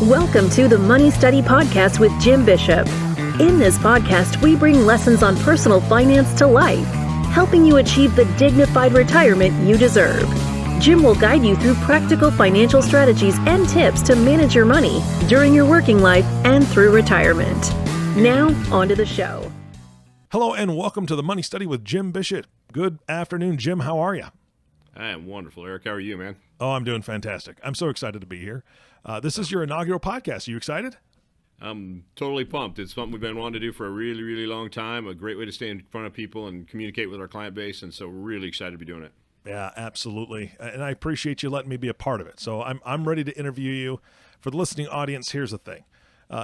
Welcome to the Money Study Podcast with Jim Bishopp. In this podcast, we bring lessons on personal finance to life, helping you achieve the dignified retirement you deserve. Jim will guide you through practical financial strategies and tips to manage your money during your working life and through retirement. Now, on to the show. Hello and welcome to the Money Study with Jim Bishopp. Good afternoon, Jim. How are you? I am wonderful, Eric. How are you, man? Oh, I'm doing fantastic. I'm so excited to be here. This is your inaugural podcast. Are you excited? I'm totally pumped. It's something we've been wanting to do for a really, really long time. A great way to stay in front of people and communicate with our client base, and so we're really excited to be doing it. Yeah, absolutely. And I appreciate you letting me be a part of it. So I'm ready to interview you. For the listening audience, here's the thing.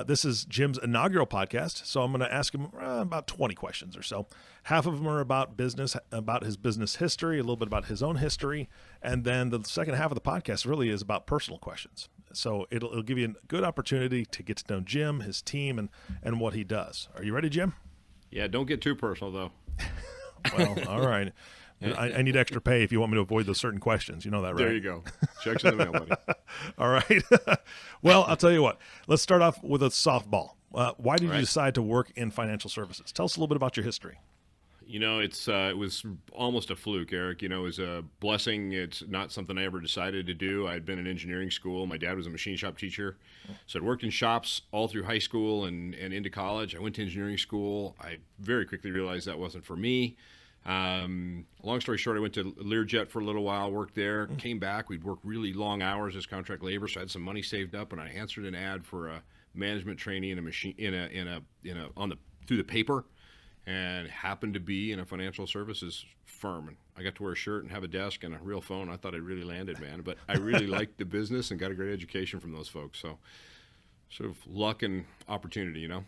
This is Jim's inaugural podcast, so I'm going to ask him about 20 questions or so. Half of them are about business, about his business history, a little bit about his own history, and then the second half of the podcast really is about personal questions. So it'll give you a good opportunity to get to know Jim, his team, and what he does. Are you ready, Jim? Yeah, don't get too personal, though. Well, all right. I need extra pay if you want me to avoid those certain questions. You know that, right? There you go. Checks in the mail, buddy. All right. Well, I'll tell you what. Let's start off with a softball. Why did you decide to work in financial services? Tell us a little bit about your history. You know, it was almost a fluke, Eric. You know, it was a blessing. It's not something I ever decided to do. I'd been in engineering school. My dad was a machine shop teacher. So I'd worked in shops all through high school and into college. I went to engineering school. I very quickly realized that wasn't for me. Long story short, I went to Learjet for a little while, worked there, came back. We'd work really long hours as contract labor, so I had some money saved up, and I answered an ad for a management trainee in a machine through the paper, and happened to be in a financial services firm. And I got to wear a shirt and have a desk and a real phone. I thought I really landed, man. But I really liked the business and got a great education from those folks. So sort of luck and opportunity, you know.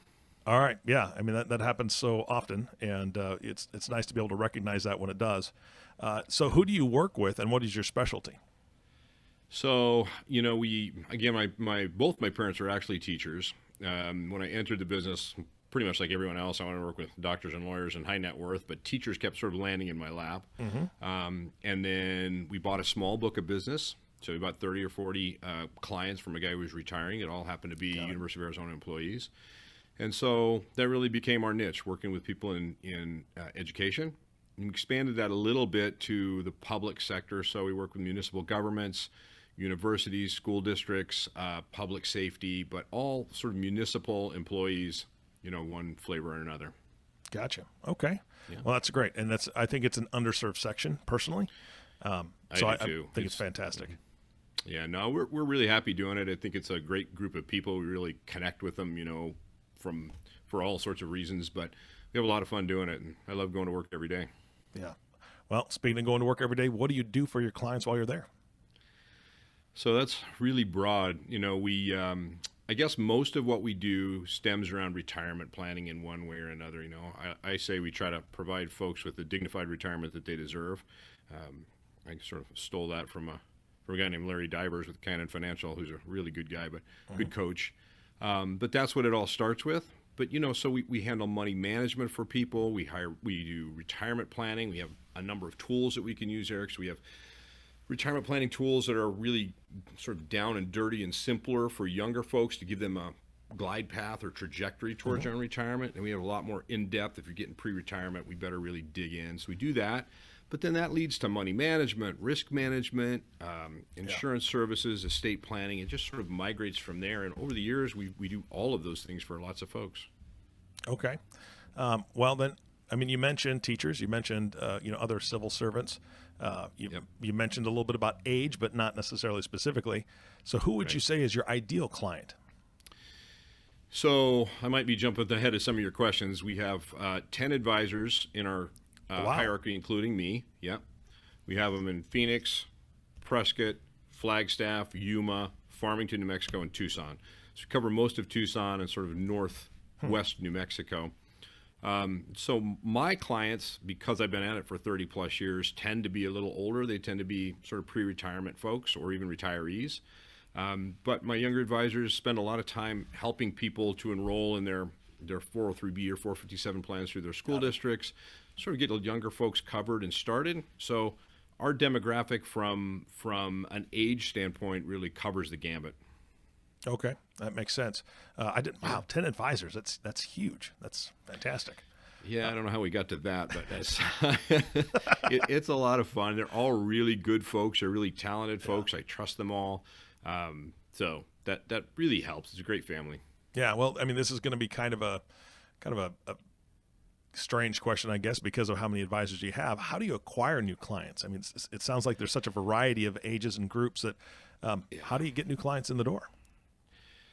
All right. Yeah. I mean, that happens so often, and it's nice to be able to recognize that when it does. So who do you work with, and what is your specialty? So, you know, both my parents are actually teachers. When I entered the business, pretty much like everyone else, I wanted to work with doctors and lawyers and high net worth, but teachers kept sort of landing in my lap. And then we bought a small book of business. So we bought 30 or 40 clients from a guy who was retiring. It all happened to be University of Arizona employees. And so that really became our niche, working with people in education. And we expanded that a little bit to the public sector. So we work with municipal governments, universities, school districts, public safety, but all sort of municipal employees, you know, one flavor or another. Gotcha. Okay. Yeah. Well, that's great. And I think it's an underserved section personally. I think it's fantastic. Yeah, no, we're really happy doing it. I think it's a great group of people. We really connect with them, you know, for all sorts of reasons, but we have a lot of fun doing it, and I love going to work every day. Yeah. Well, speaking of going to work every day, what do you do for your clients while you're there? So that's really broad. You know, I guess most of what we do stems around retirement planning in one way or another. You know, I say we try to provide folks with the dignified retirement that they deserve. I sort of stole that from a guy named Larry Divers with Cannon Financial, who's a really good guy, but good coach. But that's what it all starts with. But, you know, so we handle money management for people. We do retirement planning. We have a number of tools that we can use, Eric. So we have retirement planning tools that are really sort of down and dirty and simpler for younger folks to give them a glide path or trajectory towards their own retirement. And we have a lot more in-depth. If you're getting pre-retirement, we better really dig in. So we do that. But then that leads to money management, risk management, insurance services, estate planning. It just sort of migrates from there. And over the years, we do all of those things for lots of folks. Okay. Well, then, I mean, you mentioned teachers. You mentioned, other civil servants. You mentioned a little bit about age, but not necessarily specifically. So who would you say is your ideal client? So I might be jumping ahead of some of your questions. We have 10 advisors in our hierarchy, including me. Yeah. We have them in Phoenix, Prescott, Flagstaff, Yuma, Farmington, New Mexico, and Tucson. So we cover most of Tucson and sort of northwest New Mexico. So my clients, because I've been at it for 30 plus years, tend to be a little older. They tend to be sort of pre-retirement folks or even retirees. But my younger advisors spend a lot of time helping people to enroll in their 403B or 457 plans through their school districts, sort of get younger folks covered and started. So our demographic from an age standpoint really covers the gambit. Okay, that makes sense. I didn't. Wow, 10 advisors. That's huge. That's fantastic. Yeah, I don't know how we got to that, but it's a lot of fun. They're all really good folks. They're really talented folks. I trust them all. So that really helps. It's a great family. Yeah. Well, I mean, this is going to be kind of a strange question, I guess, because of how many advisors you have. How do you acquire new clients? I mean, it sounds like there's such a variety of ages and groups that. How do you get new clients in the door?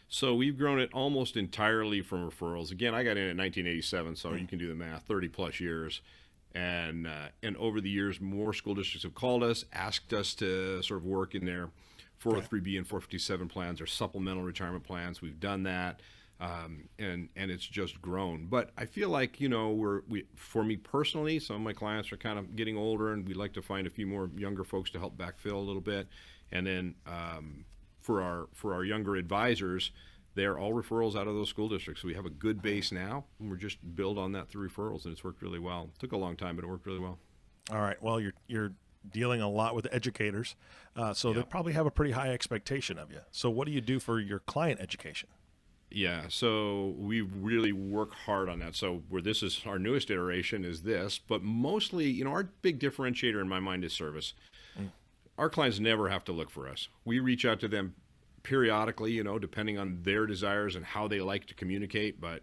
So we've grown it almost entirely from referrals. Again, I got in 1987, so you can do the math, 30 plus years. And over the years, more school districts have called us, asked us to sort of work in their 403B and 457 plans or supplemental retirement plans. We've done that, and it's just grown. But I feel like, for me personally, some of my clients are kind of getting older, and we'd like to find a few more younger folks to help backfill a little bit. And then for our younger advisors, they're all referrals out of those school districts. So we have a good base now, and we're just build on that through referrals, and it's worked really well. It took a long time, but it worked really well. All right. Well, you're dealing a lot with educators, so they probably have a pretty high expectation of you. So what do you do for your client education? Yeah, so we really work hard on that. So where this is our newest iteration is this, but mostly, our big differentiator in my mind is service. Our clients never have to look for us. We reach out to them periodically, depending on their desires and how they like to communicate. But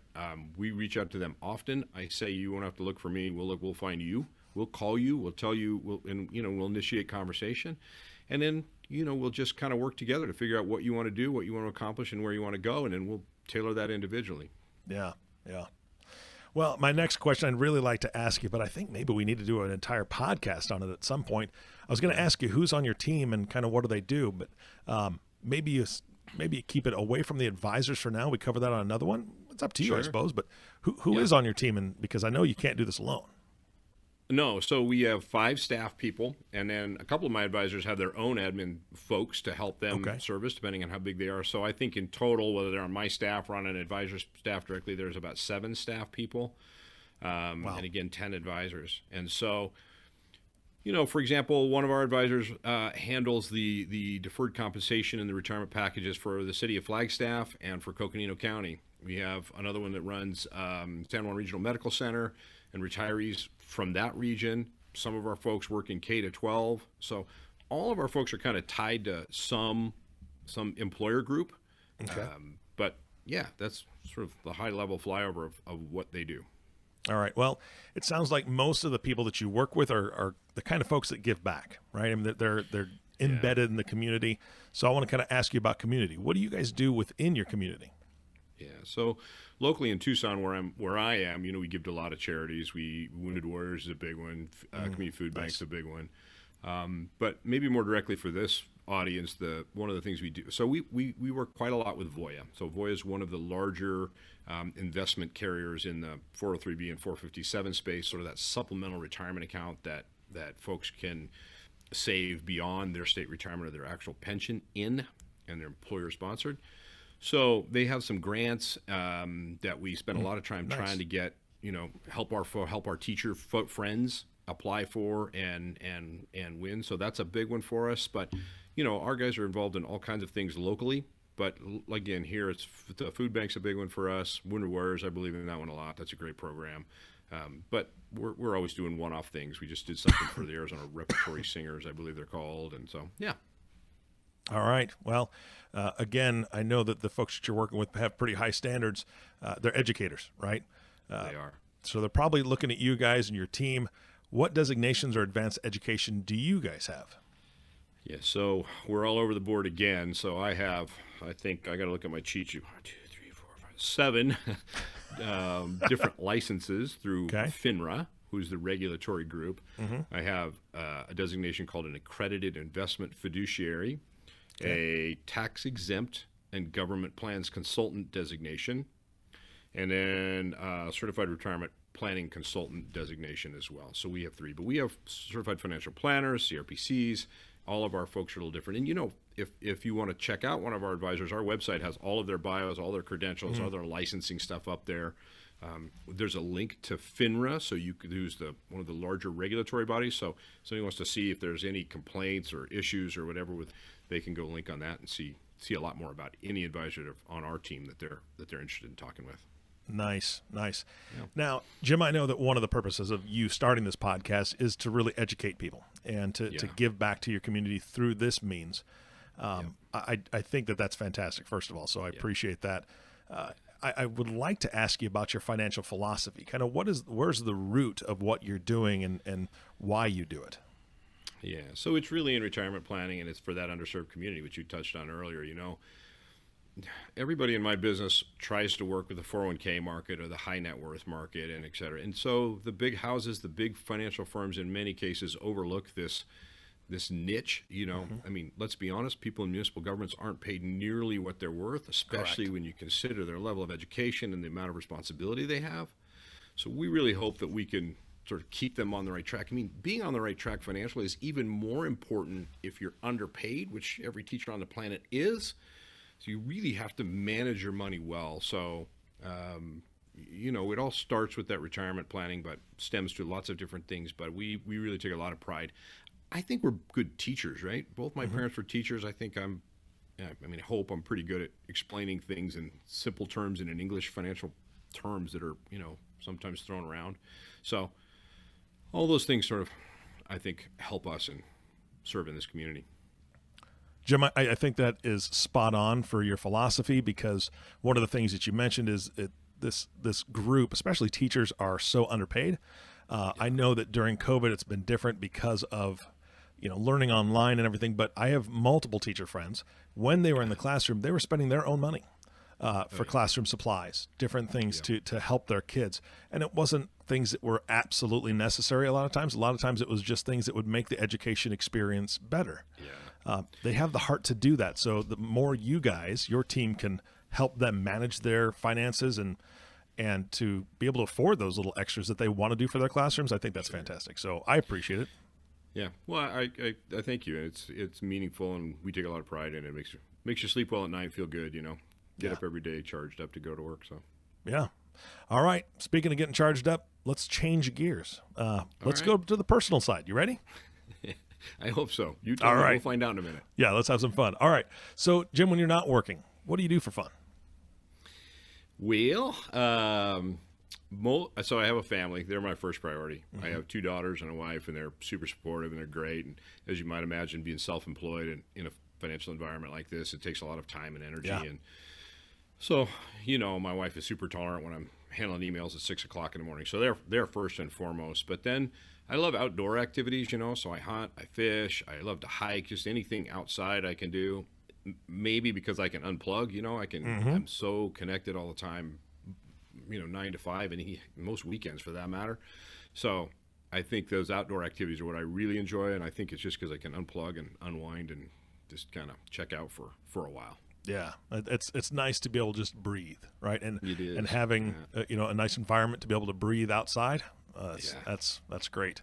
we reach out to them often. I say, you won't have to look for me. We'll find you. We'll call you. We'll tell you. We'll initiate conversation, and then we'll just kind of work together to figure out what you want to do, what you want to accomplish, and where you want to go, and then we'll tailor that individually. Yeah. Well, my next question I'd really like to ask you, but I think maybe we need to do an entire podcast on it at some point. I was going to ask you who's on your team and kind of what do they do, but maybe you keep it away from the advisors for now. We cover that on another one. It's up to you, Sure. I suppose. But who is on your team? And because I know you can't do this alone. No, so we have 5 staff people, and then a couple of my advisors have their own admin folks to help them service, depending on how big they are. So I think in total, whether they're on my staff or on an advisor's staff directly, there's about 7 staff people, and again, 10 advisors. And so, for example, one of our advisors handles the deferred compensation and the retirement packages for the city of Flagstaff and for Coconino County. We have another one that runs San Juan Regional Medical Center and retirees from that region. Some of our folks work in K to 12. So all of our folks are kind of tied to some employer group. Okay. But yeah, that's sort of the high level flyover of what they do. All right. Well, it sounds like most of the people that you work with are the kind of folks that give back, right? I mean, they're embedded in the community. So I want to kind of ask you about community. What do you guys do within your community? Yeah. So locally in Tucson, where I am, we give to a lot of charities. Wounded Warriors is a big one. Community Food Bank's a big one. But maybe more directly for this audience, one of the things we do. So we work quite a lot with Voya. So Voya is one of the larger investment carriers in the 403B and 457 space, sort of that supplemental retirement account that folks can save beyond their state retirement or their actual pension in, and they're employer sponsored. So they have some grants that we spend a lot of time trying to get, help our teacher friends apply for and win. So that's a big one for us. But, our guys are involved in all kinds of things locally. But again, here it's the food bank's a big one for us. Wounded Warriors, I believe in that one a lot. That's a great program. But we're always doing one-off things. We just did something for the Arizona Repertory Singers, I believe they're called. And so, yeah. All right. Well, again, I know that the folks that you're working with have pretty high standards. They're educators, right? They are. So they're probably looking at you guys and your team. What designations or advanced education do you guys have? Yeah, so we're all over the board again. So I think I got to look at my cheat sheet. 1, 2, 3, 4, 5, 7 different licenses through FINRA, who's the regulatory group. I have a designation called an accredited investment fiduciary, a tax-exempt and government plans consultant designation, and then a certified retirement planning consultant designation as well. So we have 3, but we have certified financial planners, CRPCs. All of our folks are a little different. And if you want to check out one of our advisors, our website has all of their bios, all their credentials, all their licensing stuff up there. There's a link to FINRA, so you could use one of the larger regulatory bodies. So somebody wants to see if there's any complaints or issues or whatever with they can go link on that and see a lot more about any advisor on our team that they're interested in talking with. Nice. Yeah. Now, Jim, I know that one of the purposes of you starting this podcast is to really educate people and to give back to your community through this means. I think that that's fantastic, first of all, so I appreciate that. I would like to ask you about your financial philosophy. Kind of where's the root of what you're doing and why you do it? Yeah, so it's really in retirement planning, and it's for that underserved community, which you touched on earlier. Everybody in my business tries to work with the 401k market or the high net worth market, and et cetera. And so the big houses, the big financial firms, in many cases overlook this niche. I mean, let's be honest, people in municipal governments aren't paid nearly what they're worth, especially when you consider their level of education and the amount of responsibility they have. So we really hope that we can sort of keep them on the right track. I mean, being on the right track financially is even more important if you're underpaid, which every teacher on the planet is. So you really have to manage your money well. So, it all starts with that retirement planning, but stems to lots of different things. But we really take a lot of pride. I think we're good teachers, right? Both my parents were teachers. I think I hope I'm pretty good at explaining things in simple terms and in English financial terms that are, sometimes thrown around. So all those things sort of, I think, help us and serve in this community. Jim, I think that is spot on for your philosophy, because one of the things that you mentioned is this group, especially teachers, are so underpaid. I know that during COVID it's been different because of learning online and everything, but I have multiple teacher friends. When they were in the classroom, they were spending their own money for classroom supplies, different things to help their kids. And it wasn't things that were absolutely necessary a lot of times. A lot of times it was just things that would make the education experience better. They have the heart to do that. So the more you guys, your team, can help them manage their finances and to be able to afford those little extras that they want to do for their classrooms, I think that's fantastic. So I appreciate it. Yeah. Well, I thank you. It's meaningful, and we take a lot of pride in it. It makes you sleep well at night, feel good, get up every day charged up to go to work. So yeah. All right. Speaking of getting charged up, let's change gears. Let's go to the personal side. You ready? I hope so. You tell me. We'll find out in a minute. Yeah, let's have some fun. All right. So, Jim, when you're not working, what do you do for fun? Well, so I have a family. They're my first priority. I have 2 daughters and a wife, and they're super supportive, and they're great. And as you might imagine, being self-employed and in a financial environment like this, it takes a lot of time and energy. And so, my wife is super tolerant when I'm handling emails at 6 o'clock in the morning. So they're first and foremost. But then I love outdoor activities, so I hunt, I fish, I love to hike, just anything outside I can do. Maybe because I can unplug, I'm so connected all the time, 9 to 5, and most weekends for that matter. So I think those outdoor activities are what I really enjoy, and I think it's just because I can unplug and unwind and just kind of check out for a while. Yeah, it's nice to be able to just breathe, right? And it is. And having a nice environment to be able to breathe outside. That's great.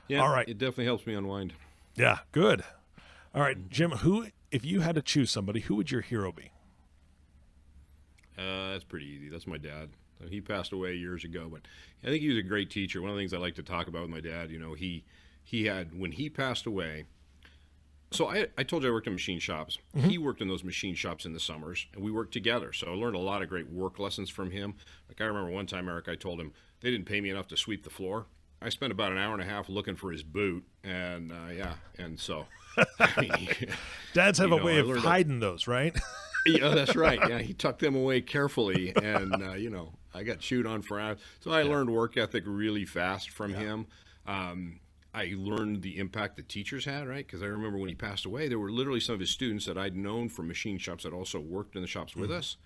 Yeah, all right. It definitely helps me unwind. Yeah, good. All right, Jim, if you had to choose somebody, who would your hero be? That's pretty easy. That's my dad. He passed away years ago, but I think he was a great teacher. One of the things I like to talk about with my dad, he had, when he passed away, so I told you I worked in machine shops. He worked in those machine shops in the summers, and we worked together. So I learned a lot of great work lessons from him. Like I remember one time, Eric, I told him they didn't pay me enough to sweep the floor. I spent about an hour and a half looking for his boot, and and so dads have a way of hiding those, right? Yeah, that's right. Yeah, he tucked them away carefully, and I got chewed on for hours. So I learned work ethic really fast from him. I learned the impact that teachers had, right? Because I remember when he passed away, there were literally some of his students that I'd known from machine shops that also worked in the shops with us,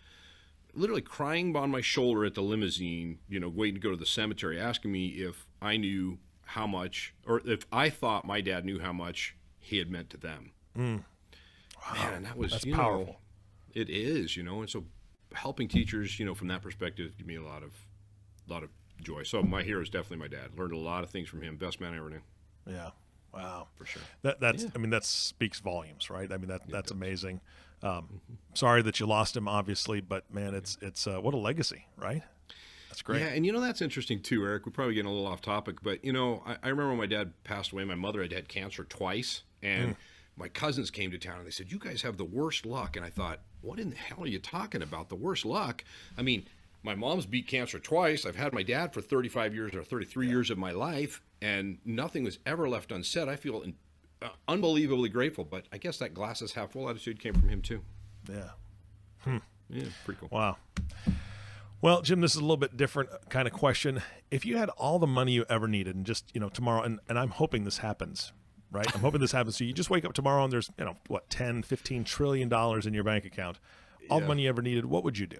literally crying on my shoulder at the limousine, waiting to go to the cemetery, asking me if I knew how much, or if I thought my dad knew how much he had meant to them. Wow. Man, that's powerful. It is, and so helping teachers, from that perspective, give me a lot of joy. So my hero is definitely my dad. Learned a lot of things from him. Best man I ever knew. Yeah. Wow. For sure. That speaks volumes, right? I mean, that's amazing. Sorry that you lost him, obviously, but man, it's what a legacy, right? That's great. Yeah, and that's interesting too, Eric. We're probably getting a little off topic, but I remember when my dad passed away, my mother had cancer twice, and my cousins came to town and they said, "You guys have the worst luck." And I thought, what in the hell are you talking about? The worst luck? I mean, my mom's beat cancer twice. I've had my dad for 35 years or 33 years of my life, and nothing was ever left unsaid. I feel unbelievably grateful, but I guess that glass is half full attitude came from him too. Yeah. Yeah, pretty cool. Wow. Well, Jim, this is a little bit different kind of question. If you had all the money you ever needed and just, tomorrow, and I'm hoping this happens, right? I'm hoping this happens. So you just wake up tomorrow and there's, 10, $15 trillion in your bank account, all the money you ever needed, what would you do?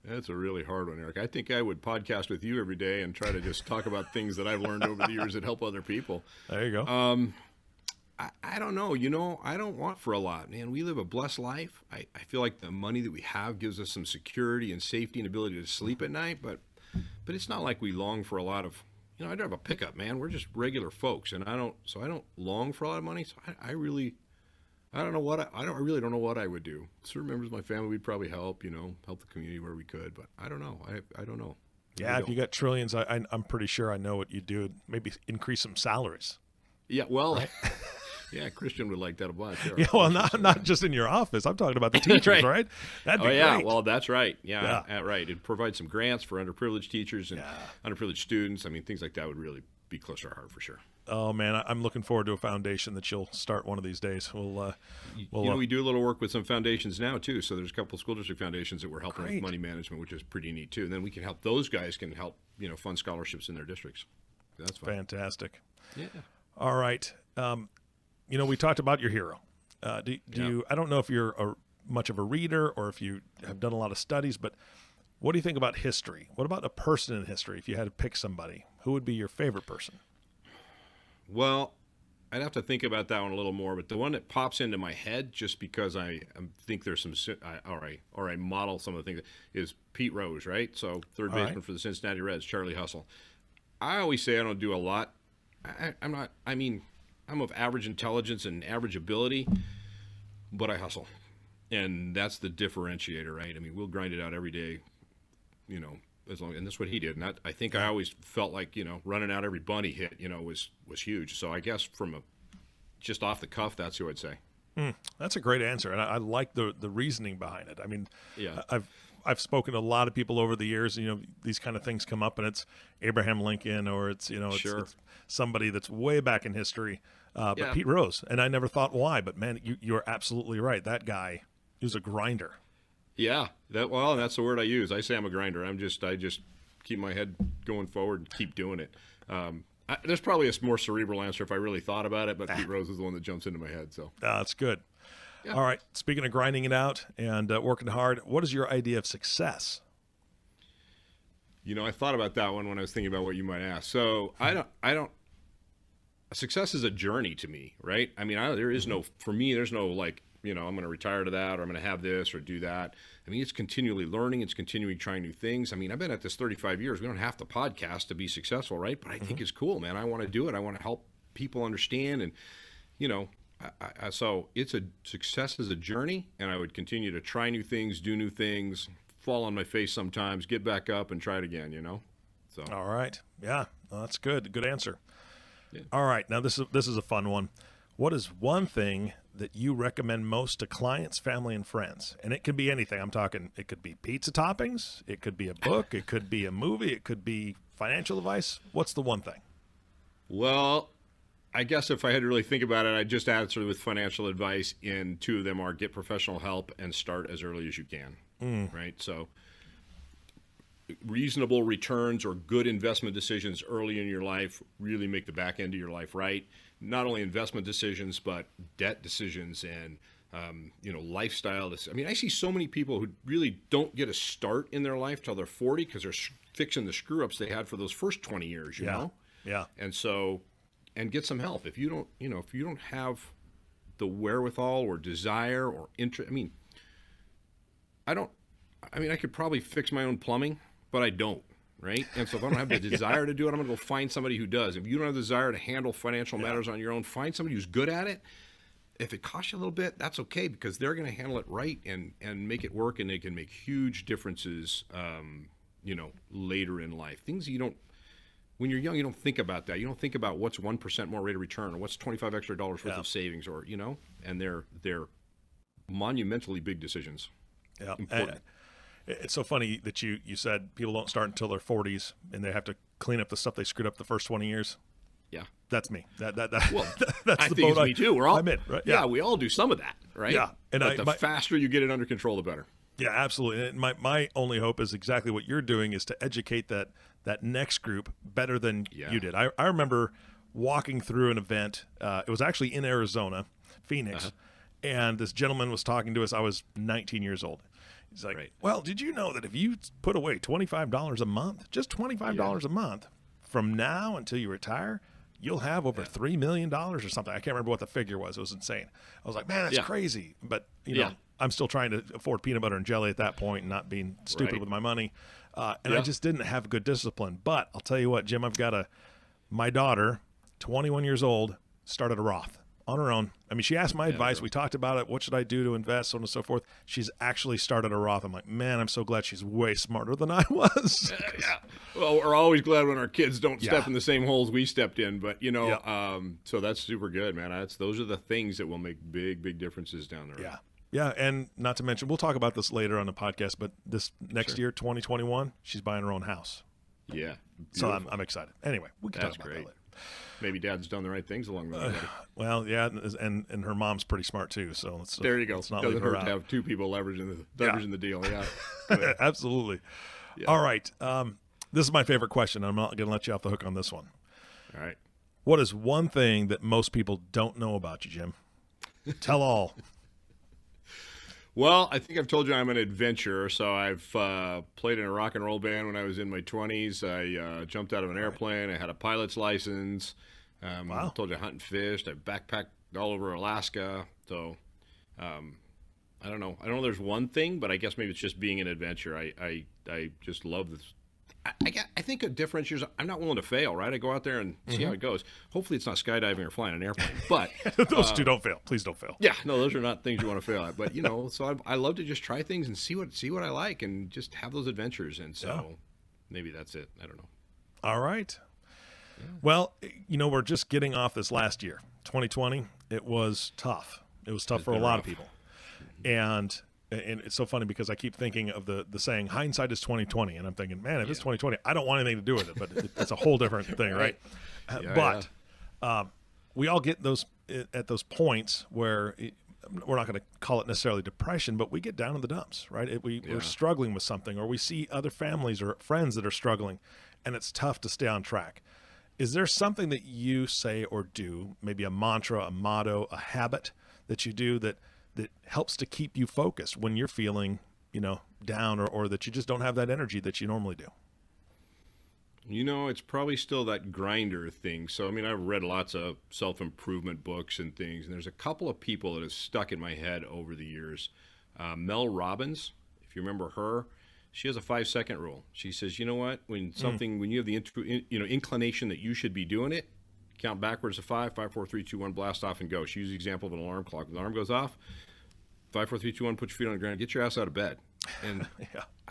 That's a really hard one, Eric. I think I would podcast with you every day and try to just talk about things that I've learned over the years that help other people. There you go. I don't know. I don't want for a lot, man. We live a blessed life. I feel like the money that we have gives us some security and safety and ability to sleep at night, but it's not like we long for a lot of, I drive a pickup, man. We're just regular folks, and I don't long for a lot of money. So I really don't know what I would do. Certain members of my family we'd probably help the community where we could, but I don't know. I don't know. Yeah, if you got trillions, I'm pretty sure I know what you'd do. Maybe increase some salaries. Yeah, well, right? Yeah, Christian would like that a bunch. Yeah, well, not just in your office. I'm talking about the teachers, right? That'd be great. Well, that's right. Yeah, right. It'd provide some grants for underprivileged teachers and underprivileged students. I mean, things like that would really be close to our heart for sure. Oh man, I'm looking forward to a foundation that you'll start one of these days. We do a little work with some foundations now too. So there's a couple of school district foundations that we're helping with money management, which is pretty neat too. And then we can help those guys fund scholarships in their districts. That's fun. Fantastic. Yeah. All right. We talked about your hero. Do you? I don't know if you're much of a reader or if you have done a lot of studies, but what do you think about history? What about a person in history? If you had to pick somebody, who would be your favorite person? Well, I'd have to think about that one a little more, but the one that pops into my head, just because I think there's some, or I model some of the things, is Pete Rose, right? So third baseman for the Cincinnati Reds, Charlie Hustle. I always say I don't do a lot. I'm of average intelligence and average ability, but I hustle. And that's the differentiator, right? I mean, we'll grind it out every day, and that's what he did. And I think I always felt like, running out every bunt he hit, was huge. So I guess just off the cuff, that's who I'd say. That's a great answer. And I like the reasoning behind it. I mean, I've spoken to a lot of people over the years, these kind of things come up and it's Abraham Lincoln or it's somebody that's way back in history. But Pete Rose, and I never thought why, but man, you're absolutely right. That guy, he was a grinder. Yeah, that's the word I use. I say I'm a grinder. I just keep my head going forward and keep doing it. There's probably a more cerebral answer if I really thought about it, but Pete Rose is the one that jumps into my head. So that's good. Yeah. All right. Speaking of grinding it out and working hard, what is your idea of success? I thought about that one when I was thinking about what you might ask. So I don't. Success is a journey to me, right? I mean, there's no like, I'm going to retire to that, or I'm going to have this or do that. I mean, it's continually learning. It's continually trying new things. I mean, I've been at this 35 years. We don't have to podcast to be successful, right? But I think it's cool, man. I want to do it. I want to help people understand. And, so success is a journey, and I would continue to try new things, do new things, fall on my face sometimes, get back up and try it again, So. All right. Yeah, well, that's good. Good answer. Yeah. All right. Now this is a fun one. What is one thing that you recommend most to clients, family, and friends? And it could be anything. I'm talking, it could be pizza toppings. It could be a book. It could be a movie. It could be financial advice. What's the one thing? Well, I guess if I had to really think about it, I'd just answer with financial advice, and two of them are get professional help and start as early as you can, right? So reasonable returns or good investment decisions early in your life really make the back end of your life right. Not only investment decisions, but debt decisions and, lifestyle. I mean, I see so many people who really don't get a start in their life till they're 40 because they're fixing the screw ups they had for those first 20 years, you know? Yeah. And get some help. If you don't have the wherewithal or desire or interest, I could probably fix my own plumbing, but I don't, right? And so if I don't have the desire to do it, I'm going to go find somebody who does. If you don't have the desire to handle financial matters on your own, find somebody who's good at it. If it costs you a little bit, that's okay, because they're going to handle it right and make it work, and they can make huge differences, later in life. Things you don't, when you're young, you don't think about that. You don't think about what's 1% more rate of return or what's $25 extra worth of savings, or and they're monumentally big decisions. Yeah. Important. It's so funny that you said people don't start until their 40s and they have to clean up the stuff they screwed up the first 20 years. Yeah. That's me. Well, that's I the think boat it's me too. We're all I'm in, right? Yeah, we all do some of that, right? Yeah. And but the faster you get it under control, the better. Yeah, absolutely. And my only hope is exactly what you're doing, is to educate that next group better than you did. I remember walking through an event. It was actually in Arizona, Phoenix, and this gentleman was talking to us. I was 19 years old. He's like, well, did you know that if you put away $25 a month, just $25 a month, from now until you retire, you'll have over $3 million or something. I can't remember what the figure was. It was insane. I was like, man, that's crazy. But, you know, I'm still trying to afford peanut butter and jelly at that point and not being stupid with my money. And I just didn't have good discipline. But I'll tell you what, Jim, I've got my daughter, 21 years old, started a Roth on her own. I mean, she asked my advice. We talked about it. What should I do to invest, so on and so forth. She's actually started a Roth. I'm like, man, I'm so glad she's way smarter than I was. Well, we're always glad when our kids don't step in the same holes we stepped in. But, so that's super good, man. Those are the things that will make big, big differences down the road. Yeah. Yeah, and not to mention, we'll talk about this later on the podcast, but this next year, 2021, she's buying her own house. Yeah. So I'm excited. Anyway, we can talk about that later. Maybe Dad's done the right things along the way. Well, yeah, and her mom's pretty smart too. So there you go. Let's not Doesn't leave her hurt out. to have two people leveraging the deal. Yeah, absolutely. Yeah. All right, this is my favorite question. I'm not going to let you off the hook on this one. All right. What is one thing that most people don't know about you, Jim? Tell all. Well, I think I've told you I'm an adventurer. So I've played in a rock and roll band when I was in my 20s. I jumped out of an airplane. I had a pilot's license. I told you I hunt and fished. I backpacked all over Alaska. So I don't know. I don't know there's one thing, but I guess maybe it's just being an adventurer. I just love this. I think a differentiator is I'm not willing to fail, right? I go out there and see how it goes. Hopefully it's not skydiving or flying an airplane. But those two don't fail. Please don't fail. Yeah, no, those are not things you want to fail at. But, so I love to just try things and see what I like and just have those adventures. And so maybe that's it. I don't know. All right. Yeah. Well, we're just getting off this last year, 2020. It was tough. It was tough for a lot of people. And it's so funny because I keep thinking of the saying, hindsight is 2020. And I'm thinking, man, if it's 2020, I don't want anything to do with it, but it's a whole different thing, right? We all get at those points where we're not going to call it necessarily depression, but we get down in the dumps, right? We're struggling with something, or we see other families or friends that are struggling, and it's tough to stay on track. Is there something that you say or do, maybe a mantra, a motto, a habit that you do that helps to keep you focused when you're feeling, down, or that you just don't have that energy that you normally do? It's probably still that grinder thing. So, I've read lots of self-improvement books and things, and there's a couple of people that have stuck in my head over the years. Mel Robbins, if you remember her, she has a 5-second rule. She says, you know what, when you have the inclination that you should be doing it, count backwards to 5, 5, 4, 3, 2, 1, blast off and go. She used the example of an alarm clock. When the alarm goes off, 5, 4, 3, 2, 1, put your feet on the ground, get your ass out of bed. And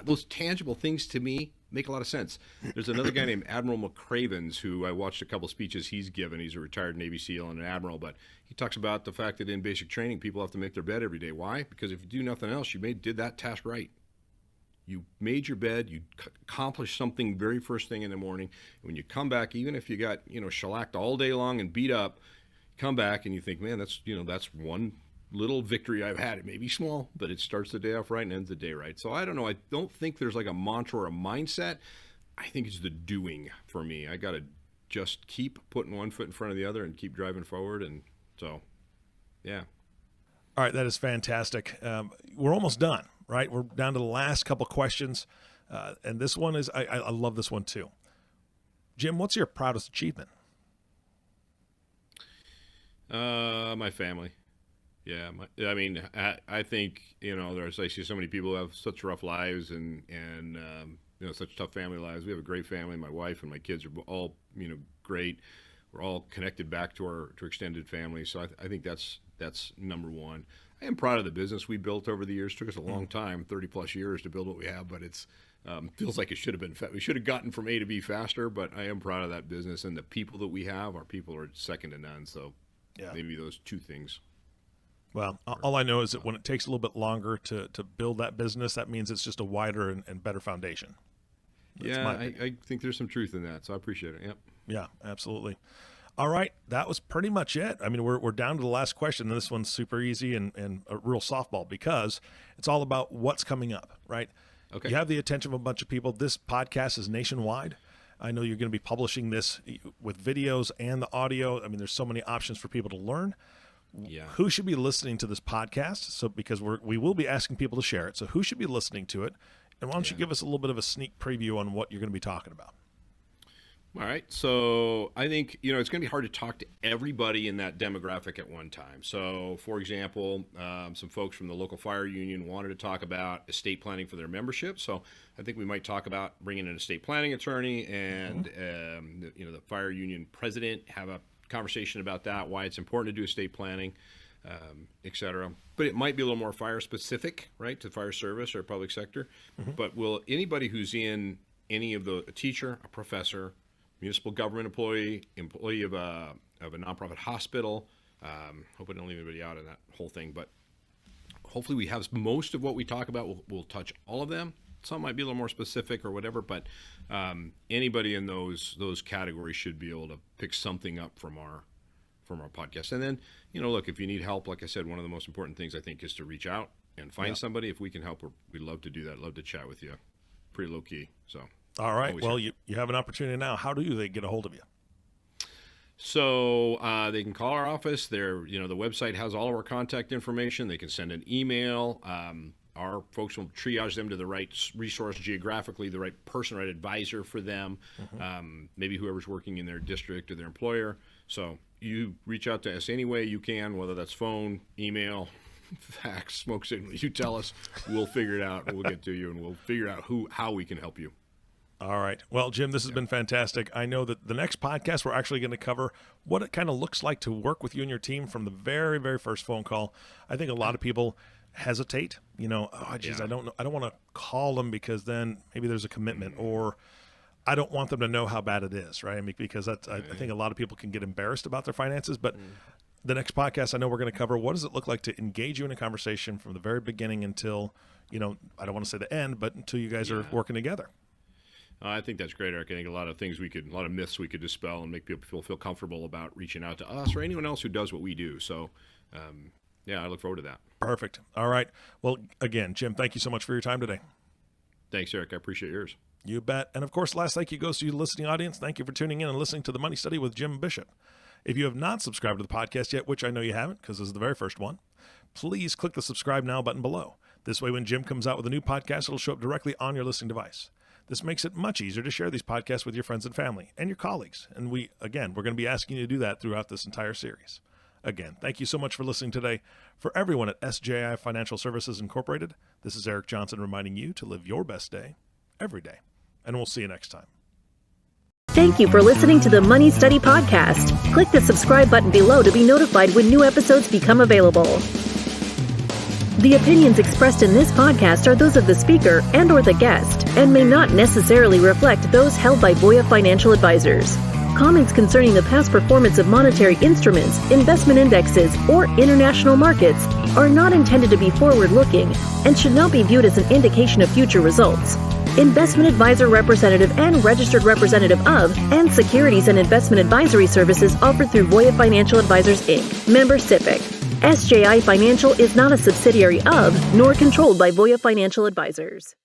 those tangible things to me make a lot of sense. There's another guy named Admiral McCravens who I watched a couple of speeches he's given. He's a retired Navy SEAL and an admiral, but he talks about the fact that in basic training, people have to make their bed every day. Why? Because if you do nothing else, you did that task right. You made your bed, you accomplished something very first thing in the morning. When you come back, even if you got, shellacked all day long and beat up, come back and you think, man, that's one little victory I've had. It may be small, but it starts the day off right and ends the day right. So I don't know. I don't think there's like a mantra or a mindset. I think it's the doing for me. I got to just keep putting one foot in front of the other and keep driving forward. And so, yeah. All right. That is fantastic. We're almost done, right? We're down to the last couple questions. And this one is, I love this one too. Jim, what's your proudest achievement? My family. Yeah, I think I see so many people who have such rough lives and such tough family lives. We have a great family. My wife and my kids are all great. We're all connected back to our extended family. So I think that's number one. I am proud of the business we built over the years. It took us a long time, 30 plus years to build what we have, but it's feels like it should have been. We should have gotten from A to B faster, but I am proud of that business and the people that we have. Our people are second to none. So maybe those two things. Well, all I know is that when it takes a little bit longer to build that business, that means it's just a wider and better foundation. I think there's some truth in that, so I appreciate it. Yep. Yeah, absolutely. All right, that was pretty much it. I mean, we're down to the last question, and this one's super easy and a real softball because it's all about what's coming up, right? Okay. You have the attention of a bunch of people. This podcast is nationwide. I know you're going to be publishing this with videos and the audio. I mean, there's so many options for people to learn. Yeah. Who should be listening to this podcast? So because we will be asking people to share it. So who should be listening to it? And why don't you give us a little bit of a sneak preview on what you're going to be talking about? All right. So I think, it's going to be hard to talk to everybody in that demographic at one time. So, for example, some folks from the local fire union wanted to talk about estate planning for their membership. So I think we might talk about bringing an estate planning attorney and, the fire union president, have a conversation about that, why it's important to do estate planning, et cetera. But it might be a little more fire specific, right, to fire service or public sector. But will anybody who's in any of a teacher, a professor, municipal government employee of a nonprofit hospital, hope I don't leave anybody out of that whole thing, but hopefully we have most of what we talk about. We'll touch all of them. Some might be a little more specific or whatever, but anybody in those categories should be able to pick something up from our podcast. And then, look, if you need help, like I said, one of the most important things I think is to reach out and find somebody. If we can help, we'd love to do that. Love to chat with you. Pretty low key. So. All right. Well, you have an opportunity now. How do they get a hold of you? So they can call our office. The website has all of our contact information. They can send an email. Our folks will triage them to the right resource geographically, the right person, right advisor for them, maybe whoever's working in their district or their employer. So you reach out to us any way you can, whether that's phone, email, fax, smoke signal. You tell us, we'll figure it out, and we'll get to you, and we'll figure out how we can help you. All right. Well, Jim, this has been fantastic. I know that the next podcast, we're actually going to cover what it kind of looks like to work with you and your team from the very, very first phone call. I think a lot of people hesitate, I don't know. I don't want to call them because then maybe there's a commitment or I don't want them to know how bad it is. Right. I mean, because I think a lot of people can get embarrassed about their finances, but the next podcast, I know we're going to cover what does it look like to engage you in a conversation from the very beginning until, I don't want to say the end, but until you guys are working together. I think that's great, Eric. I think a lot of myths we could dispel and make people feel comfortable about reaching out to us or anyone else who does what we do. So, I look forward to that. Perfect. All right. Well, again, Jim, thank you so much for your time today. Thanks, Eric. I appreciate yours. You bet. And of course, last thank you goes to you, listening audience. Thank you for tuning in and listening to the Money Study with Jim Bishopp. If you have not subscribed to the podcast yet, which I know you haven't because this is the very first one, please click the subscribe now button below. This way, when Jim comes out with a new podcast, it'll show up directly on your listening device. This makes it much easier to share these podcasts with your friends and family and your colleagues. And we're going to be asking you to do that throughout this entire series. Again, thank you so much for listening today. For everyone at SJI Financial Services Incorporated, this is Eric Johnson reminding you to live your best day every day. And we'll see you next time. Thank you for listening to the Money Study Podcast. Click the subscribe button below to be notified when new episodes become available. The opinions expressed in this podcast are those of the speaker and/or the guest and may not necessarily reflect those held by Voya Financial Advisors. Comments concerning the past performance of monetary instruments, investment indexes, or international markets are not intended to be forward-looking and should not be viewed as an indication of future results. Investment advisor representative and registered representative of and securities and investment advisory services offered through Voya Financial Advisors, Inc., member SIPC. SJI Financial is not a subsidiary of nor controlled by Voya Financial Advisors.